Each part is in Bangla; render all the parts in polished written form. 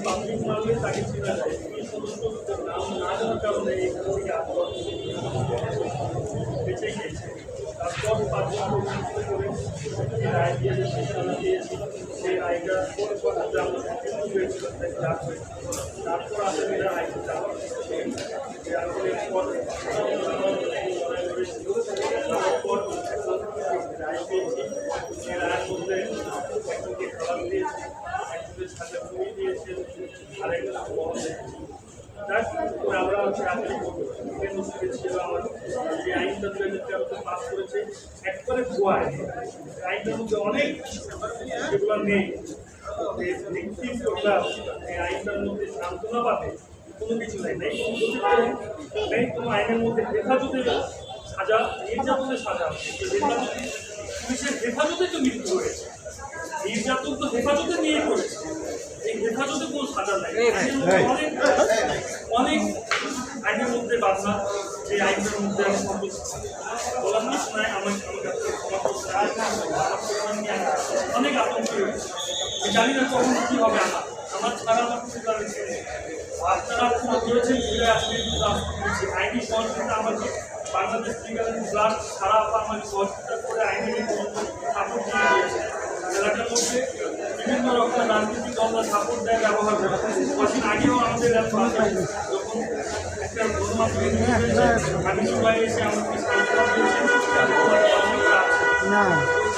পাবলিক মারলে তাকে চেনা যায় এই সমস্ত নাম না জানার কারণে এখান থেকে বেঁচে গিয়েছে। তারপর 5 জন করে যে রায় দিয়েছে সেই সাজা দিয়েছি, সেই রায়টা আমরা সচেতন হয়েছিল তারপর আসামিরা আইনটি চাওয়া রায় পেয়েছি। সেই রায়ের মধ্যে একজনকে খাবার দিয়েছে, একজনের সাথে কমিয়ে দিয়েছে, আরেকজন আমরা হচ্ছে ছিল আমার যে আইনটা 2013 পাস করেছে একবারে ভুয়া আইনটার মধ্যে অনেক যেগুলো নেই এই আইনটার মধ্যে সান্ত্বনা পাবে কোনো কিছু নেই, নেই কোনো আইনের মধ্যে হেফাজতে সাজা, নির্যাতনের সাজা, পুলিশের হেফাজতে তো মৃত্যু হয়েছে, নির্যাতন তো হেফাজতে নিয়ে করেছে, এই হেফাজতে কোনো সাজা নেই। অনেক অনেক আইনের মধ্যে বাধা, যে আইনের মধ্যে আমি বলার কিছু নাই, আমাকে অনেক আতঙ্ক হয়েছে। জানি না কখন কী হবে আমার ছাড়া আমার কিছু কারণ আপনারা করেছেন আইনি সহযোগিতা আমাকে বাংলাদেশ লিগাল ব্লাড ছাড়া আমাকে সহযোগিতা করে আইনি সাপোর্ট দিয়ে দিয়েছে। এলাকার মধ্যে বিভিন্ন রকমের রাজনৈতিক দলরা সাপোর্ট দেয়, ব্যবহার করে। কদিন আগেও আমাদের যখন একটা আমি সবাই এসে আমাকে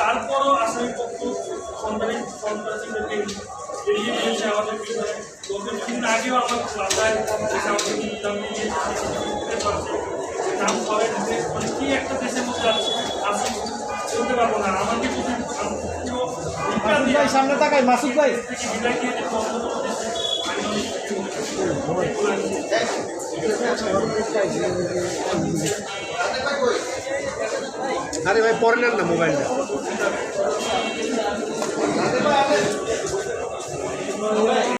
তারপরও আসামি পক্ষ সন্ত্রাসীদেরকে বেরিয়ে দিয়েছে আমাদের বিষয়ে। কিছুদিন আগেও আমার বাসায় আমাকে নাম করে মানে কি একটা দেশের মধ্যে আসি বলতে পারবো না। আমাকে যদি সামনে তাকাই মাসুদ ভাই বিদায় দিয়ে আরে ভাই পরে নেন না মোবাইলটা।